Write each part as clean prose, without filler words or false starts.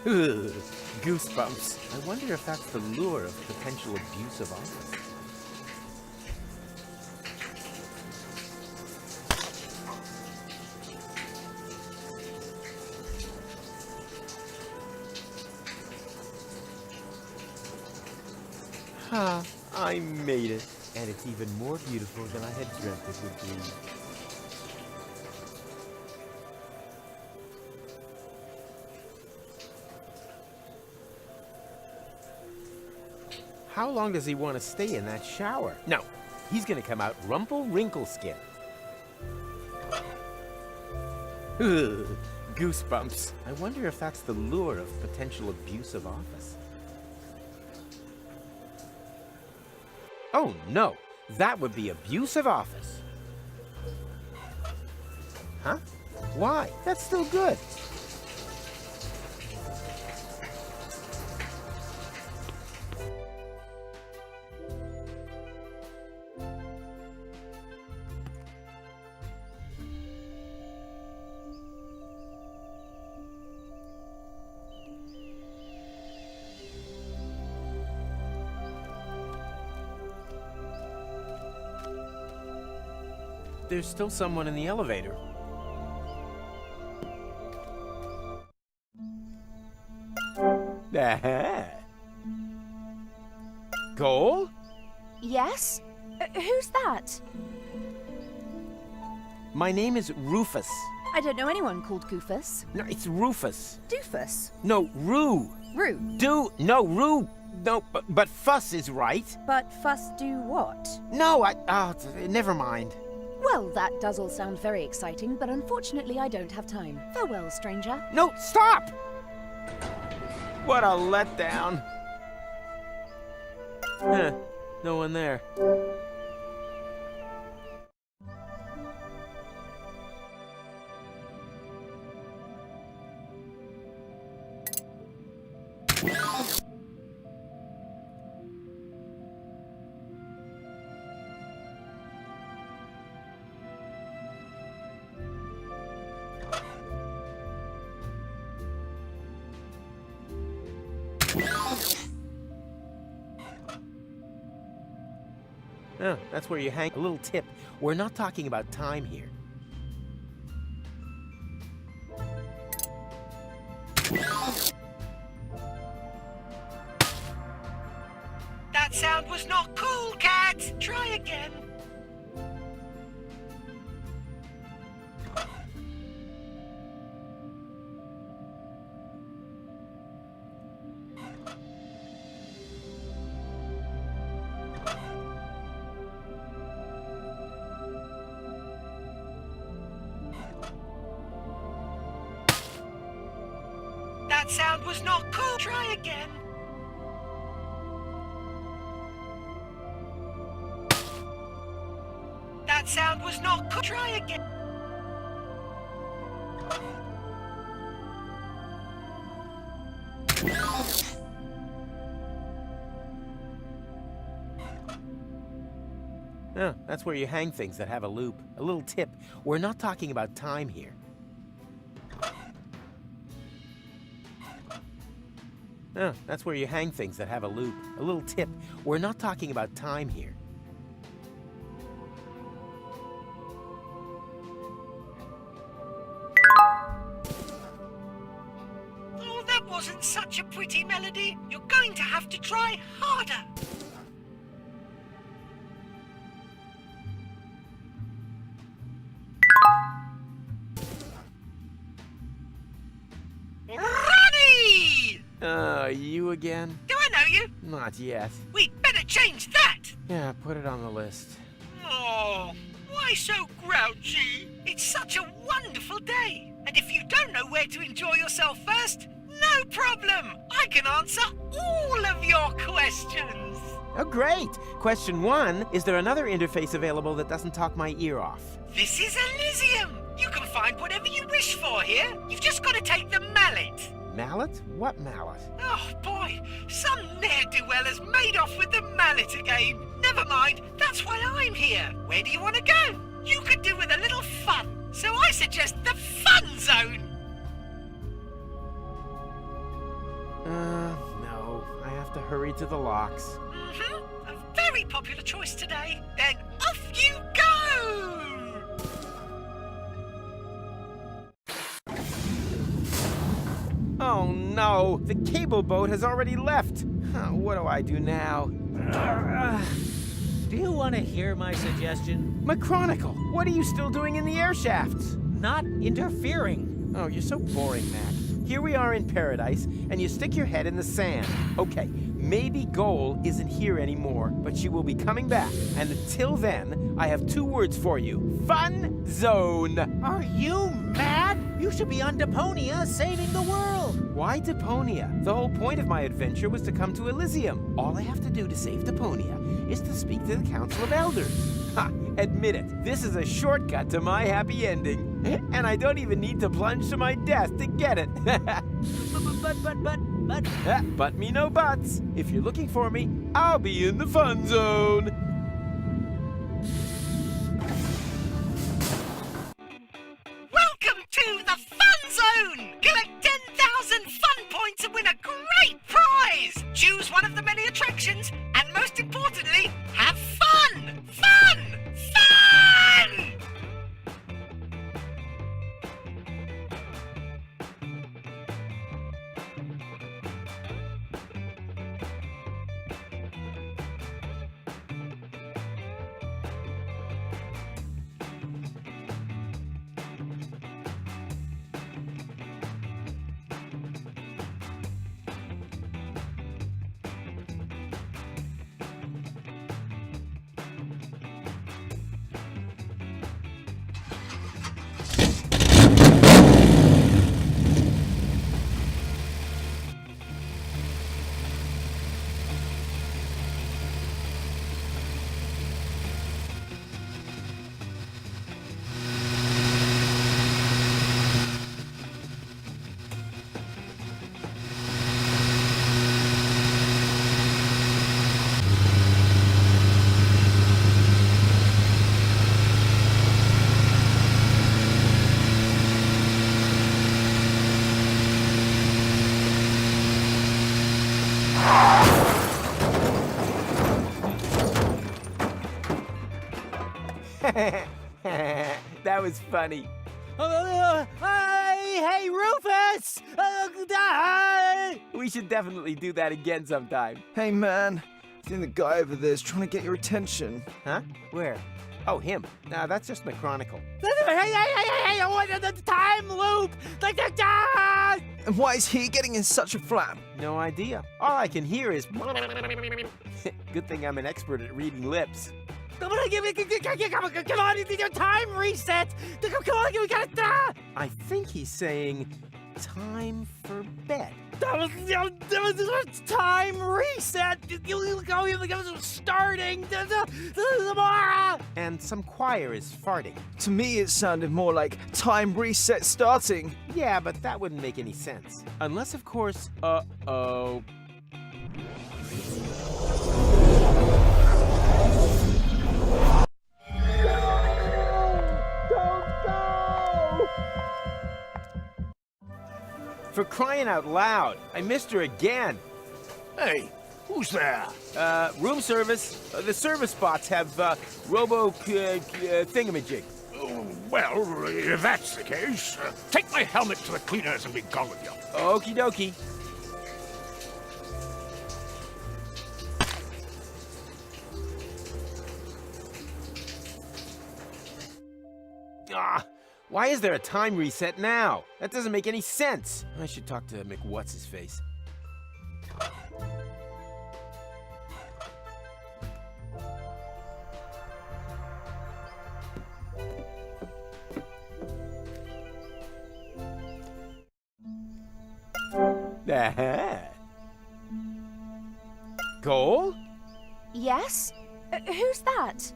Ugh, goosebumps. I wonder if that's the lure of potential abuse of office. Ah, I made it. And it's even more beautiful than I had dreamt it would be. How long does he want to stay in that shower? No, he's gonna come out rumple-wrinkle-skin. Ugh, goosebumps. I wonder if that's the lure of potential abuse of office. Oh no, that would be abuse of office. Huh? Why? That's still good. There's still someone in the elevator. Cole? Yes? Who's that? My name is Rufus. I don't know anyone called Goofus. No, it's Rufus. Doofus. No, Roo. Roo. No, Roo. No, but Fuss is right. But Fuss do what? No, never mind. Well, that does all sound very exciting, but unfortunately I don't have time. Farewell, stranger. No, stop! What a letdown. Huh, no one there. Oh, that's where you hang. A little tip. We're not talking about time here. That sound was not cool, cat! Try again. That sound was not cool. Try again. That sound was not cool. Try again. Oh, that's where you hang things that have a loop. A little tip. We're not talking about time here. Oh, that's where you hang things that have a loop. A little tip. We're not talking about time here. Oh, that wasn't such a pretty melody. You're going to have to try harder. Ronnie! You again? Do I know you? Not yet. We'd better change that. Yeah, put it on the list. Oh, why so grouchy? It's such a wonderful day. And if you don't know where to enjoy yourself first, no problem. I can answer all of your questions. Oh, great! Question 1, is there another interface available that doesn't talk my ear off? This is Elysium. You can find whatever you wish for here. You've just got to take the mallet. Mallet? What mallet? Oh boy, some ne'er-do-well has made off with the mallet again. Never mind, that's why I'm here. Where do you want to go? You could do with a little fun, so I suggest the fun zone. have to hurry to the locks. Mm-hmm. A very popular choice today. Then off you go! Oh no! The cable boat has already left! What do I do now? Do you want to hear my suggestion? McChronicle, what are you still doing in the air shafts? Not interfering. Oh, you're so boring, Mac. Here we are in paradise, and you stick your head in the sand. Okay, maybe Goal isn't here anymore, but she will be coming back. And until then, I have 2 words for you. Fun Zone! Are you mad? You should be on Deponia saving the world. Why Deponia? The whole point of my adventure was to come to Elysium. All I have to do to save Deponia is to speak to the Council of Elders. Ha! Admit it, this is a shortcut to my happy ending. And I don't even need to plunge to my death to get it. But me no buts. If you're looking for me, I'll be in the fun zone. Welcome to the Fun Zone! Collect 10,000 fun points and win a great prize! Choose one of the many attractions, and most importantly, have fun! Fun! Fun! That was funny. Hey, Rufus! We should definitely do that again sometime. Hey man, I think the guy over there is trying to get your attention. Huh? Where? Oh, him. Nah, that's just McChronicle. Hey, I want the time loop! And why is he getting in such a flap? No idea. All I can hear is... Good thing I'm an expert at reading lips. Come on, your time reset! Come on, we gotta... I think he's saying, time for bed. That was time reset! Starting tomorrow! And some choir is farting. To me it sounded more like time reset starting. Yeah, but that wouldn't make any sense. Unless, of course, uh-oh. For crying out loud, I missed her again. Hey, who's there? Room service. The service bots have, thingamajig. Oh, well, if that's the case, take my helmet to the cleaners and be gone with you. Okie dokie. Ah, why is there a time reset now? That doesn't make any sense. I should talk to McWhat's-his-face. Goal? Yes? Who's that?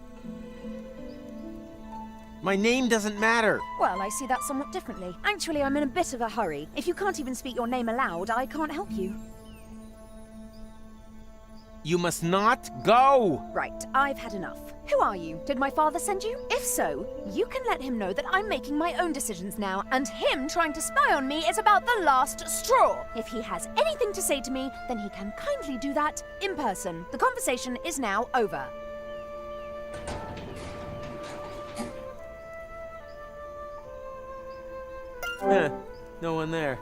My name doesn't matter. Well, I see that somewhat differently. Actually, I'm in a bit of a hurry. If you can't even speak your name aloud, I can't help you. You must not go! Right, I've had enough. Who are you? Did my father send you? If so, you can let him know that I'm making my own decisions now, and him trying to spy on me is about the last straw. If he has anything to say to me, then he can kindly do that in person. The conversation is now over. No one there.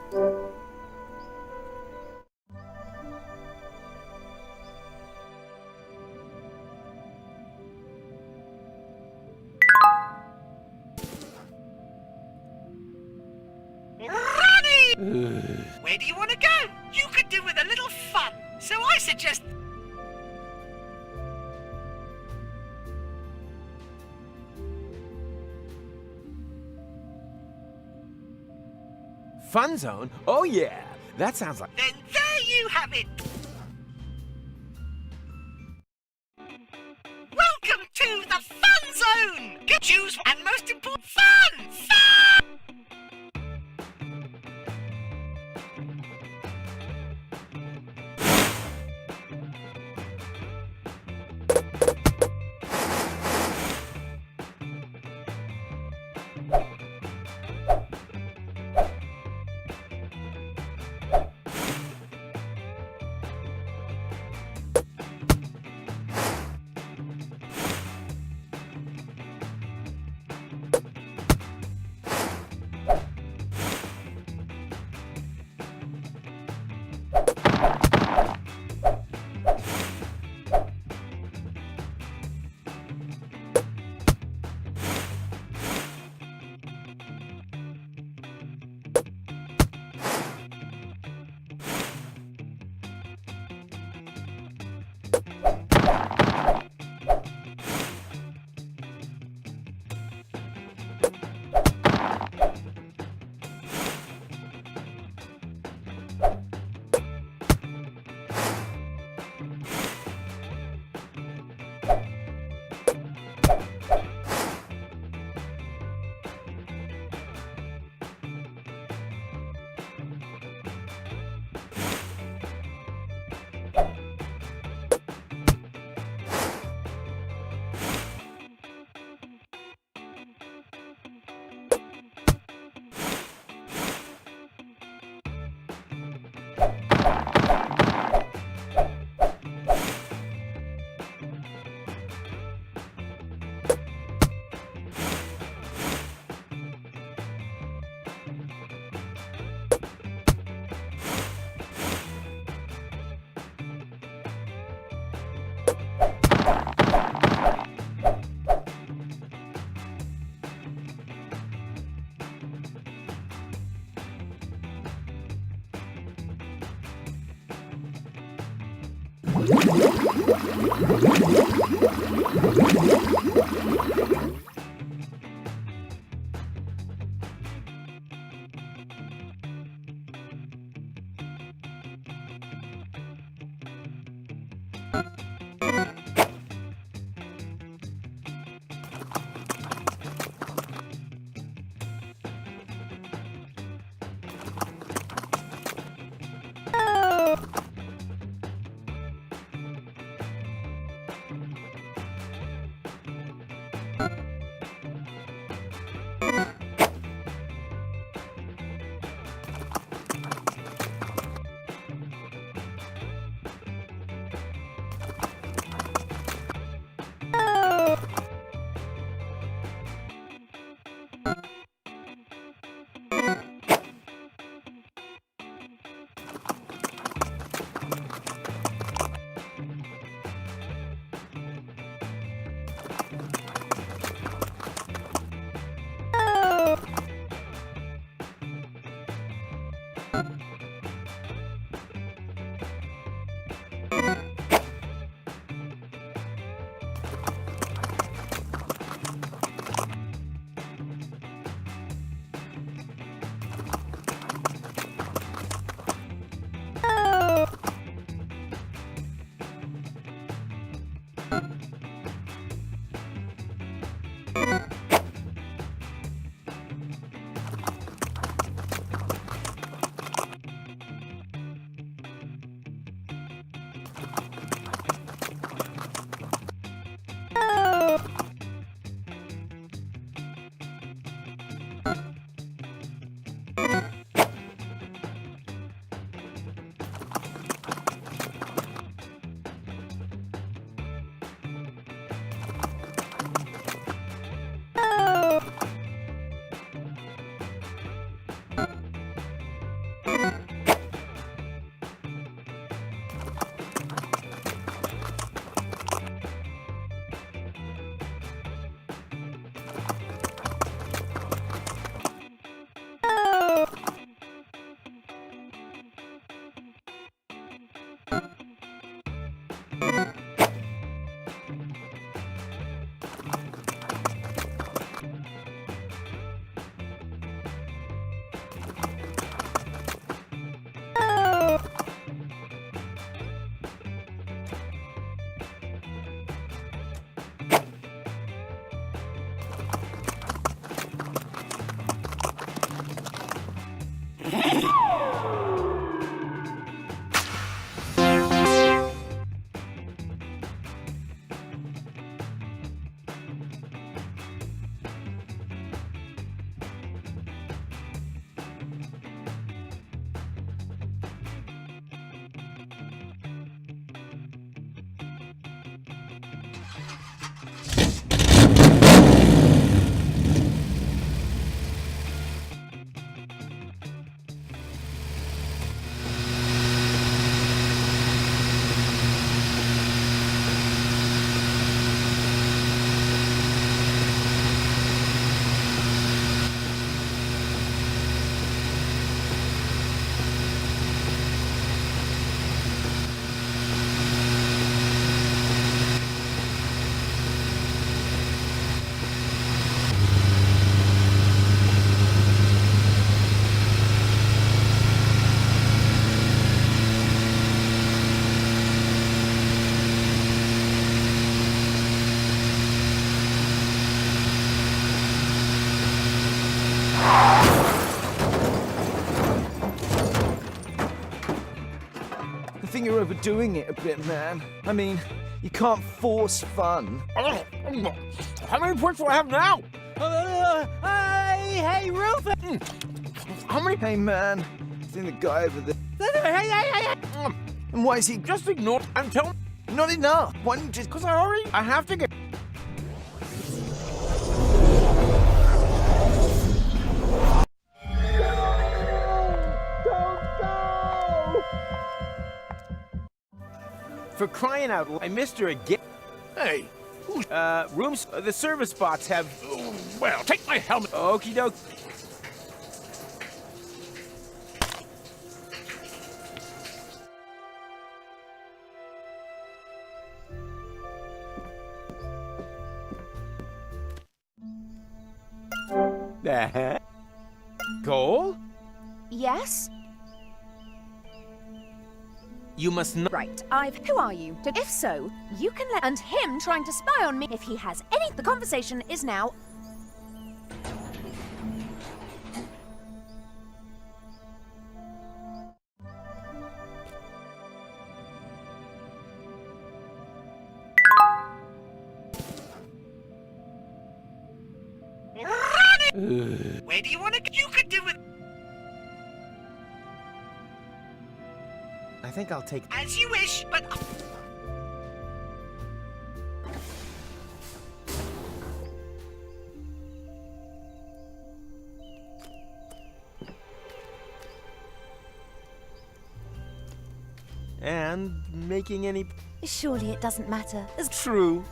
Ronnie! Where do you want to go? You could do with a little fun. So I suggest... Fun zone? Oh yeah! That sounds like... Then there you have it. Welcome to the Fun Zone! Get choose and most important, fun! Fun! think you're overdoing it a bit, man. I mean, you can't force fun. How many points do I have now? Hey, Rufus! How many? Hey, man. I think the guy over there... Hey! And why is he... Just ignore and tell me. Not enough. Why don't you just... Because I have to get... For crying out loud, I missed her again. Hey, Rooms, the service bots have... well, take my helmet. Okie doke. Cole? Yes? You must not... Right, Who are you? If so, you can let... And him trying to spy on me if he has any... The conversation is now... Where do you want to go? You could do it I think I'll take... as you wish, but... And making any... Surely it doesn't matter. True.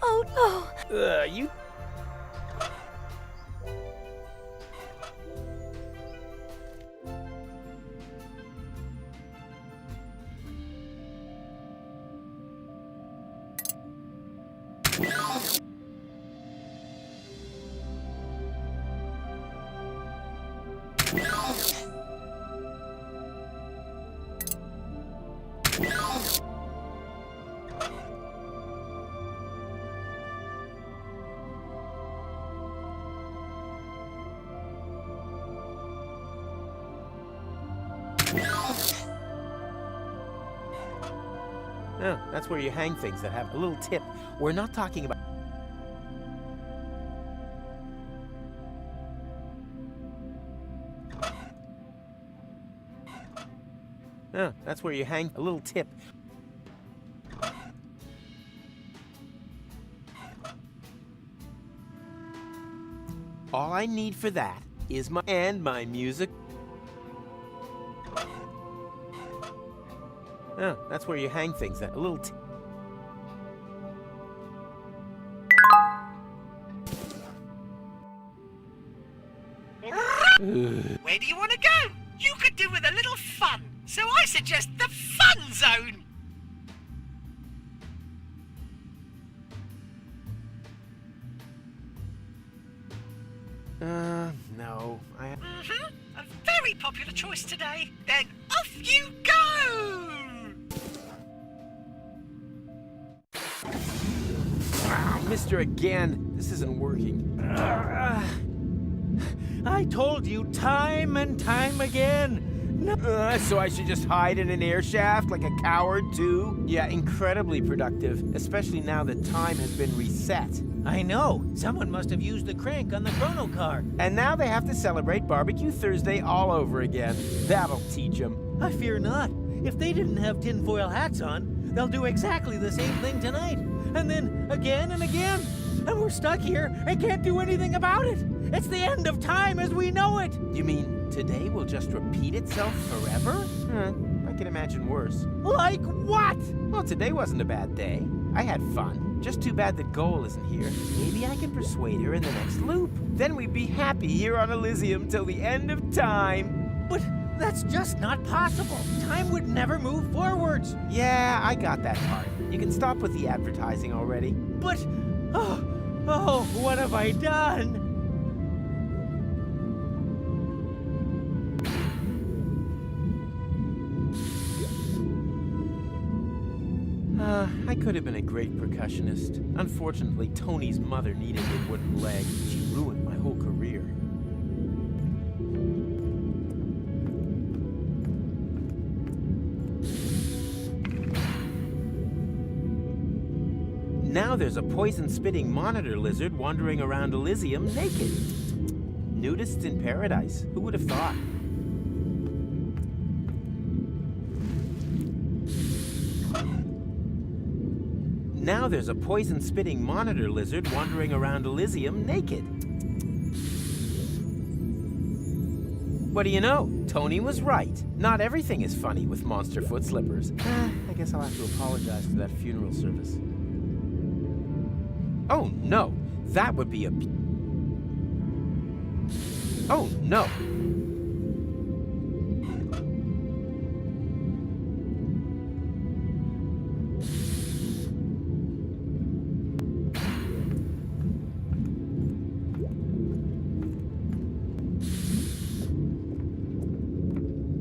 Oh, no. You... Oh, that's where you hang things that have a little tip. We're not talking about... Oh, that's where you hang a little tip. All I need for that is my music. Oh, that's where you hang things that a little tip. Where do you want to go? You could do with a little fun, so I suggest the fun zone. No, A very popular choice today. Then off you go! Mister again. This isn't working. I told you time and time again. So I should just hide in an air shaft like a coward, too? Yeah, incredibly productive, especially now that time has been reset. I know. Someone must have used the crank on the chrono car. And now they have to celebrate Barbecue Thursday all over again. That'll teach them. I fear not. If they didn't have tinfoil hats on, they'll do exactly the same thing tonight. And then again and again. And we're stuck here and can't do anything about it. It's the end of time as we know it. You mean today will just repeat itself forever? I can imagine worse. Like what? Well, today wasn't a bad day. I had fun. Just too bad that Goal isn't here. Maybe I can persuade her in the next loop. Then we'd be happy here on Elysium till the end of time. But that's just not possible. Time would never move forwards. Yeah, I got that part. You can stop with the advertising already. But, oh, what have I done? I could have been a great percussionist. Unfortunately, Tony's mother needed a wooden leg. She ruined my whole career. there's a poison-spitting monitor lizard wandering around Elysium naked. Nudists in paradise. Who would have thought? Now there's a poison-spitting monitor lizard wandering around Elysium naked. What do you know? Tony was right. Not everything is funny with monster foot slippers. I guess I'll have to apologize for that funeral service. Oh no, that would be a... Oh no.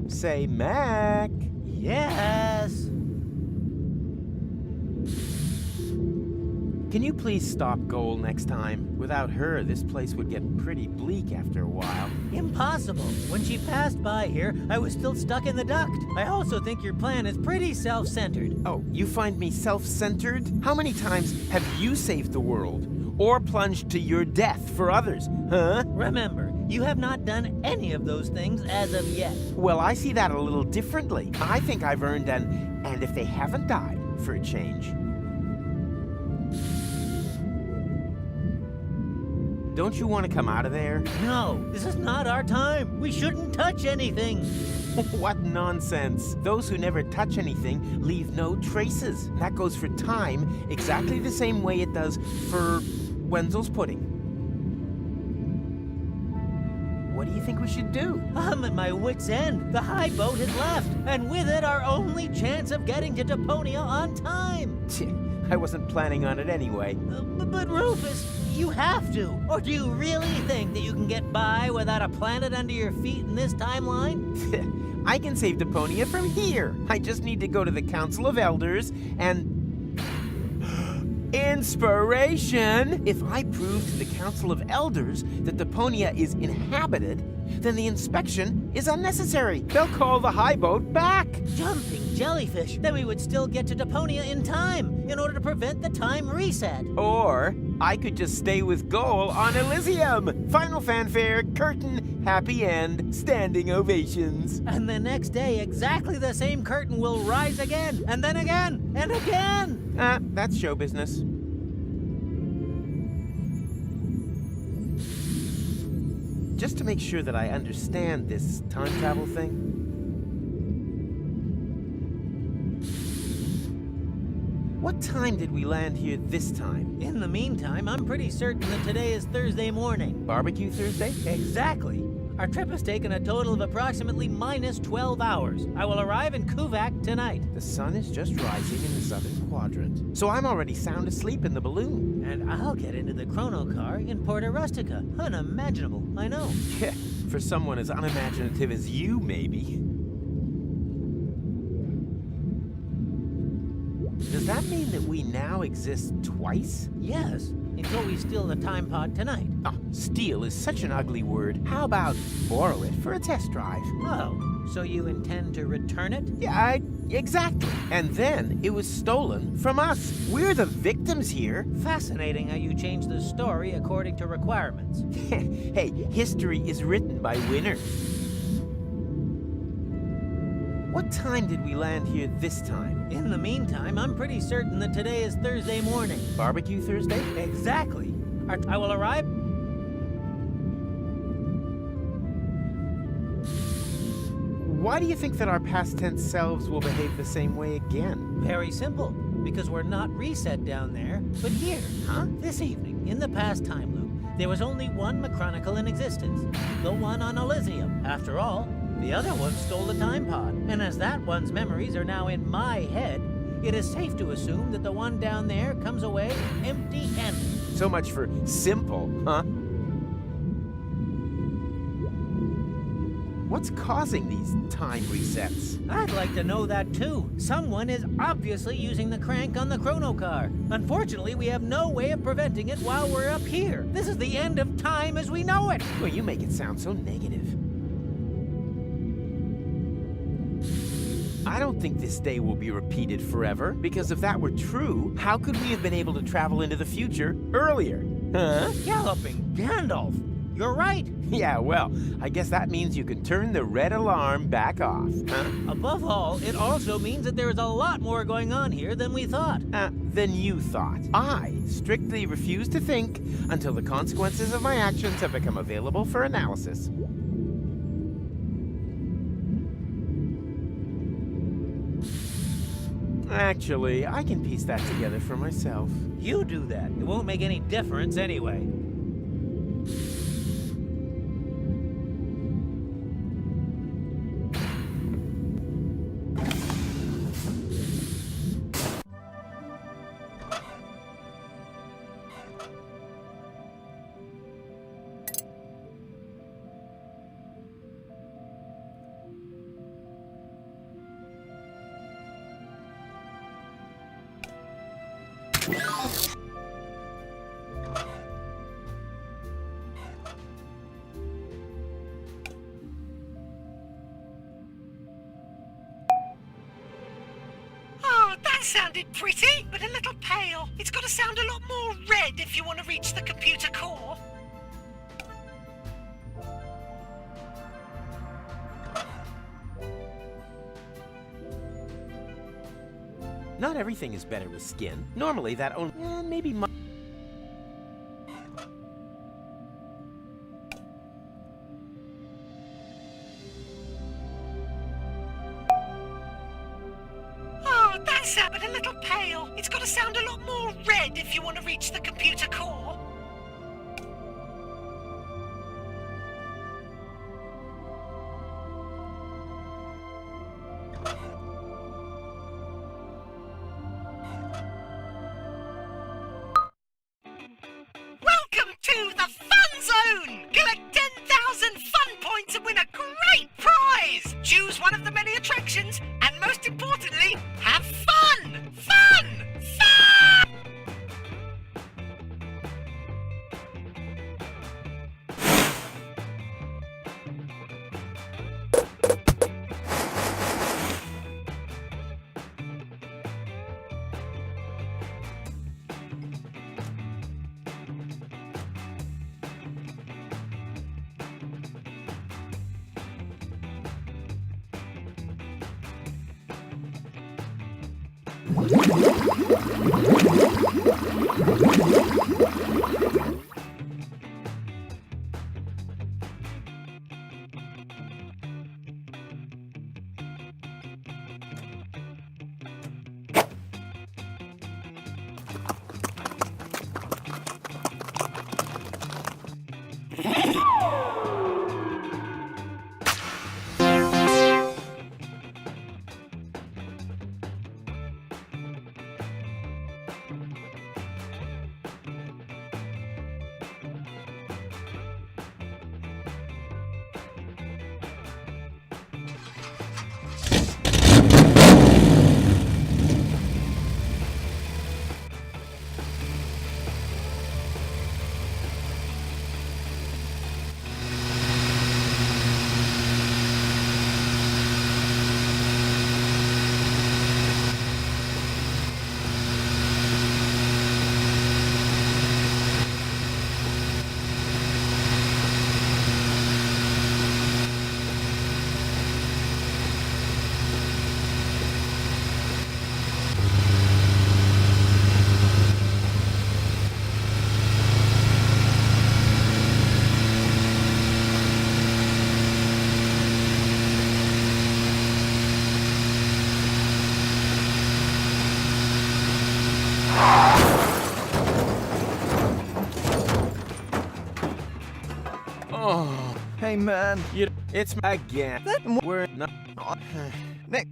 Say, Mac. Yes. Can you please stop Goal next time? Without her, this place would get pretty bleak after a while. Impossible. When she passed by here, I was still stuck in the duct. I also think your plan is pretty self-centered. Oh, you find me self-centered? How many times have you saved the world? Or plunged to your death for others, huh? Remember, you have not done any of those things as of yet. Well, I see that a little differently. I think I've earned an "and if they haven't died" for a change. Don't you want to come out of there? No, this is not our time. We shouldn't touch anything. What nonsense. Those who never touch anything leave no traces. That goes for time exactly the same way it does for Wenzel's pudding. What do you think we should do? I'm at my wit's end. The high boat has left, and with it our only chance of getting to Deponia on time. I wasn't planning on it anyway. But Rufus, you have to. Or do you really think that you can get by without a planet under your feet in this timeline? I can save Deponia from here. I just need to go to the Council of Elders and... Inspiration! If I prove to the Council of Elders that Deponia is inhabited, then the inspection is unnecessary. They'll call the high boat back. Jumping jellyfish. Then we would still get to Deponia in time, in order to prevent the time reset. Or I could just stay with Goal on Elysium. Final fanfare, curtain, happy end, standing ovations. And the next day, exactly the same curtain will rise again, and then again, and again. That's show business. Just to make sure that I understand this time travel thing. What time did we land here this time? In the meantime, I'm pretty certain that today is Thursday morning. Barbecue Thursday? Exactly. Our trip has taken a total of approximately minus 12 hours. I will arrive in Kuvak tonight. The sun is just rising in the southern quadrant, so I'm already sound asleep in the balloon. And I'll get into the chrono car in Porta Rustica. Unimaginable, I know. Yeah, for someone as unimaginative as you, maybe. Does that mean that we now exist twice? Yes, until we steal the time pod tonight. Oh, steal is such an ugly word. How about borrow it for a test drive? Oh, so you intend to return it? Yeah, exactly. And then it was stolen from us. We're the victims here. Fascinating how you change the story according to requirements. Hey, history is written by winners. What time did we land here this time? In the meantime, I'm pretty certain that today is Thursday morning. Barbecue Thursday? Exactly. I will arrive... Why do you think that our past tense selves will behave the same way again? Very simple. Because we're not reset down there, but here. Huh? This evening, in the past time loop, there was only one Machronicle in existence. The one on Elysium. After all, the other one stole the time pod. And as that one's memories are now in my head, it is safe to assume that the one down there comes away empty-handed. So much for simple, huh? What's causing these time resets? I'd like to know that too. Someone is obviously using the crank on the chrono car. Unfortunately, we have no way of preventing it while we're up here. This is the end of time as we know it. Well, you make it sound so negative. I don't think this day will be repeated forever, because if that were true, how could we have been able to travel into the future earlier? Huh? Galloping Gandalf! You're right! Yeah, well, I guess that means you can turn the red alarm back off, huh? Above all, it also means that there is a lot more going on here than we thought. Than you thought. I strictly refuse to think until the consequences of my actions have become available for analysis. Actually, I can piece that together for myself. You do that. It won't make any difference anyway. Oh, that sounded pretty, but a little pale. It's got to sound a lot more red if you want to reach the computer core. Not everything is better with skin. Normally, that only... maybe... Oh, that sounded a little pale. It's got to sound a lot more red if you want to reach the computer core. Welcome to the Fun Zone! Collect 10,000 fun points and win a great prize! Choose one of the many attractions, and most importantly, have fun! Fun! Fun! Hey, man. It's again. We're not... Nick.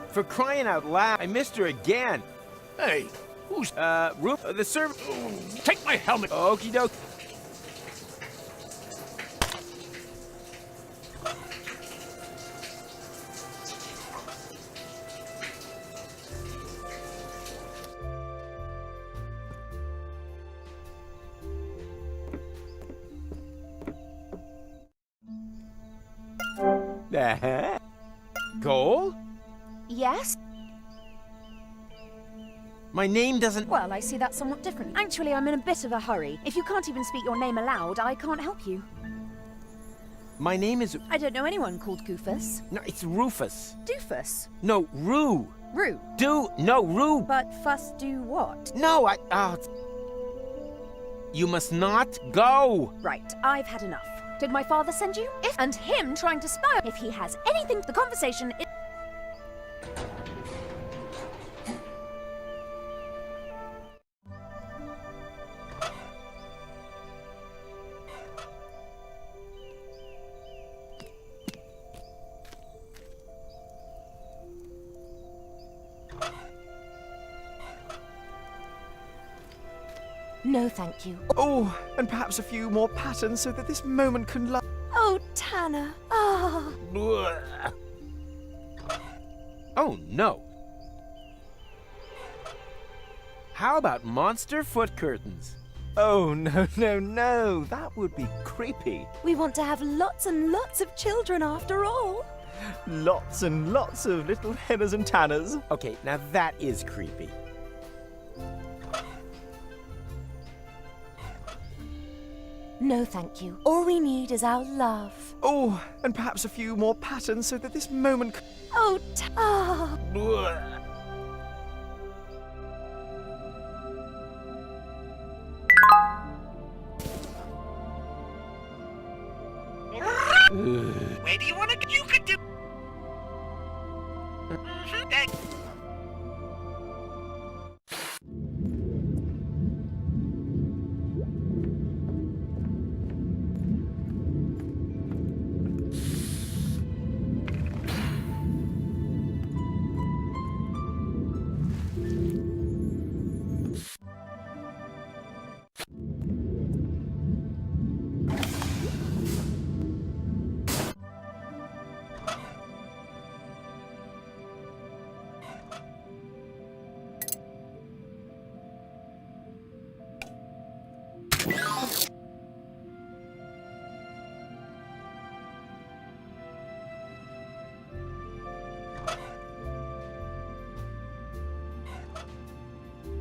For crying out loud, I missed her again. Hey, who's... The serv... Take my helmet! Okie doke. Goal? Yes? My name doesn't... Well, I see that somewhat different. Actually, I'm in a bit of a hurry. If you can't even speak your name aloud, I can't help you. My name is... I don't know anyone called Goofus. No, it's Rufus. Doofus. No, Rue. Rue. No, Rue. But fuss do what? No, you must not go. Right, I've had enough. Did my father send you? And him trying to spy. If he has anything, the conversation is... No, thank you. Oh, and perhaps a few more patterns so that this moment can last. Oh, Tanner. Ah. Oh, no. How about monster foot curtains? Oh, no. That would be creepy. We want to have lots and lots of children after all. Lots and lots of little Henners and Tanners. Okay, now that is creepy. No, thank you. All we need is our love. Oh, and perhaps a few more patterns so that this moment c- Oh, Where do you want to go? You could do...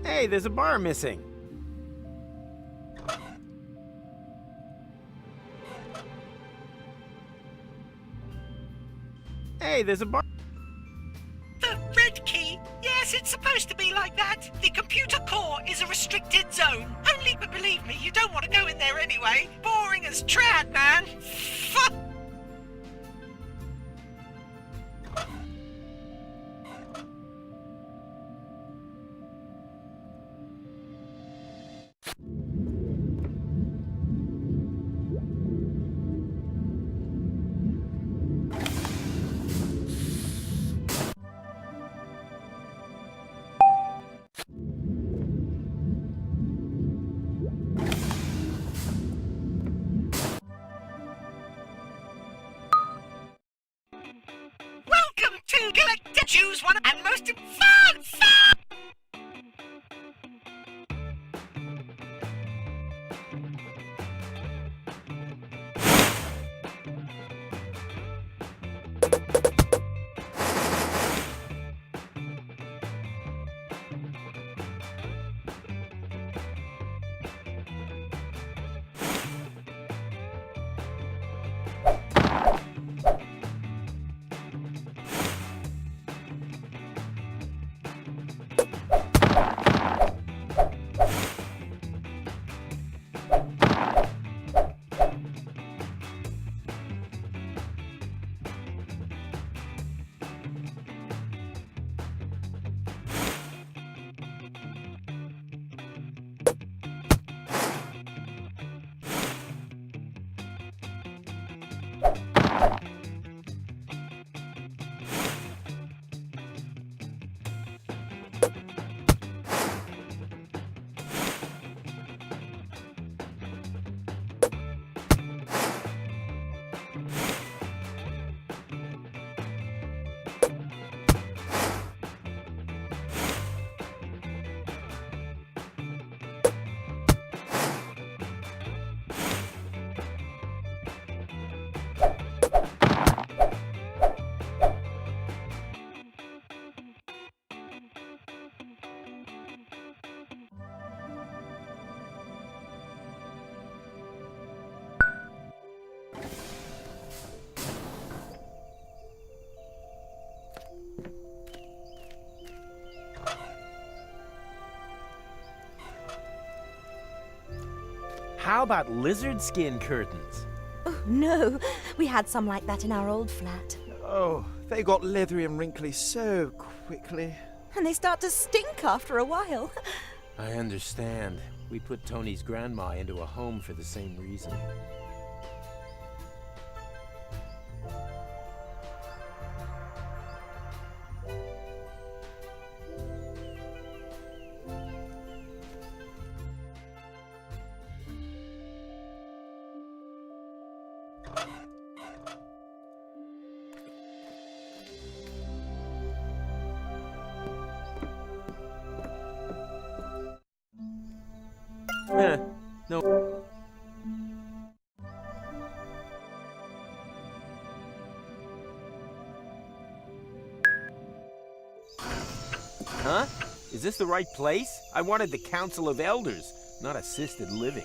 Hey, there's a bar missing. Hey, there's a bar... The red key? Yes, it's supposed to be like that. The computer core is a restricted zone. Only, but believe me, you don't want to go in there anyway. Boring as trad, man. Fuck. Welcome to Collect, choose one, and most fun! How about lizard skin curtains? Oh, no. We had some like that in our old flat. Oh, they got leathery and wrinkly so quickly. And they start to stink after a while. I understand. We put Tony's grandma into a home for the same reason. No. Huh? Is this the right place? I wanted the Council of Elders, not assisted living.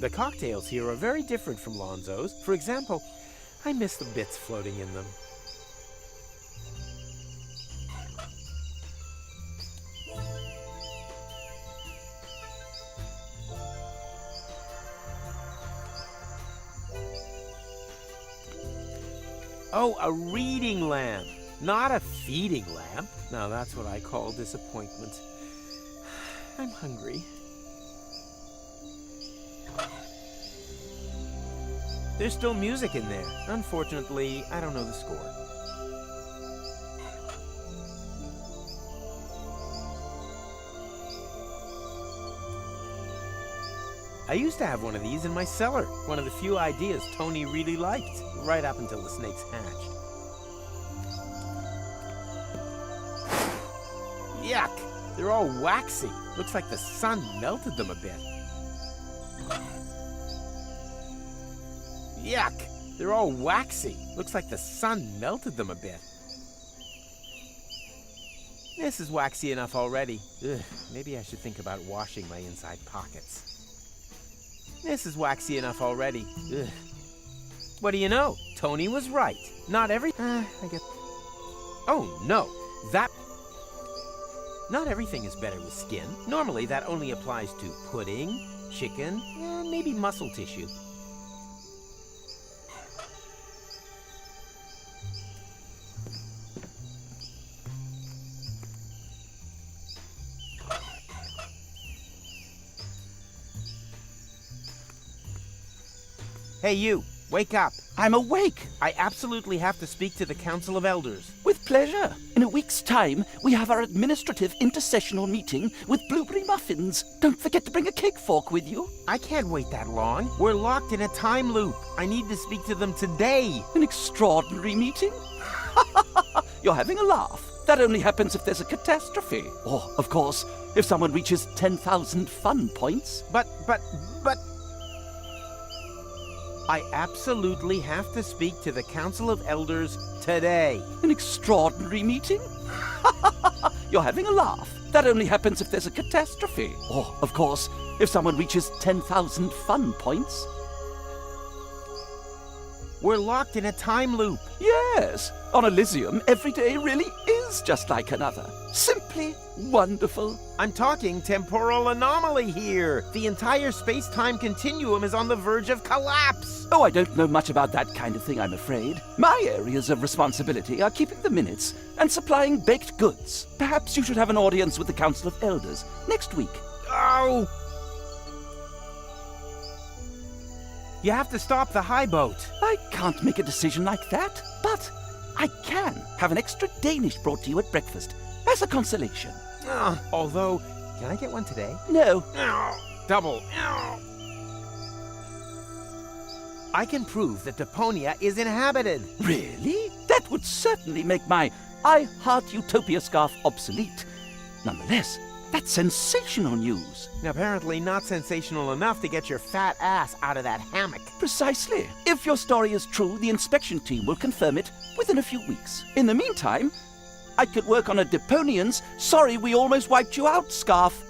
The cocktails here are very different from Lonzo's. For example, I miss the bits floating in them. Oh, a reading lamp, not a feeding lamp. Now that's what I call disappointment. I'm hungry. There's still music in there. Unfortunately, I don't know the score. I used to have one of these in my cellar. One of the few ideas Tony really liked, right up until the snakes hatched. Yuck! They're all waxy. Looks like the sun melted them a bit. Yuck! They're all waxy. Looks like the sun melted them a bit. This is waxy enough already. Ugh, maybe I should think about washing my inside pockets. This is waxy enough already. Ugh. What do you know? Tony was right. Not every... I guess... Oh, no. Not everything is better with skin. Normally, that only applies to pudding, chicken, and maybe muscle tissue. Hey, you! Wake up! I'm awake. I absolutely have to speak to the Council of Elders. With pleasure. In a week's time, we have our administrative intersessional meeting with blueberry muffins. Don't forget to bring a cake fork with you. I can't wait that long. We're locked in a time loop. I need to speak to them today. An extraordinary meeting? You're having a laugh. That only happens if there's a catastrophe. Or, of course, if someone reaches 10,000 fun points. But... I absolutely have to speak to the Council of Elders today. An extraordinary meeting? You're having a laugh. That only happens if there's a catastrophe. Or, of course, if someone reaches 10,000 fun points. We're locked in a time loop. Yes, on Elysium, every day really is just like another. Simply wonderful. I'm talking temporal anomaly here. The entire space-time continuum is on the verge of collapse. Oh, I don't know much about that kind of thing, I'm afraid. My areas of responsibility are keeping the minutes and supplying baked goods. Perhaps you should have an audience with the Council of Elders next week. Oh! You have to stop the high boat. I can't make a decision like that, but I can have an extra Danish brought to you at breakfast as a consolation. Although, can I get one today? No. Double. I can prove that Deponia is inhabited. Really? That would certainly make my I Heart Utopia scarf obsolete. Nonetheless, that's sensational news. Apparently not sensational enough to get your fat ass out of that hammock. Precisely. If your story is true, the inspection team will confirm it within a few weeks. In the meantime, I could work on a Deponian's sorry we almost wiped you out scarf.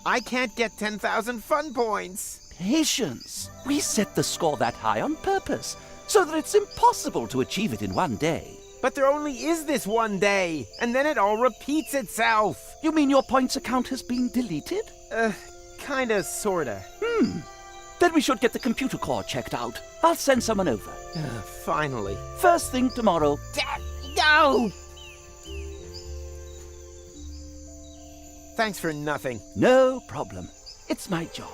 I can't get 10,000 fun points. Patience. We set the score that high on purpose, so that it's impossible to achieve it in one day. But there only is this one day, and then it all repeats itself. You mean your points account has been deleted? Kinda, sorta. Then we should get the computer core checked out. I'll send someone over. Finally. First thing tomorrow. No! Thanks for nothing. No problem. It's my job.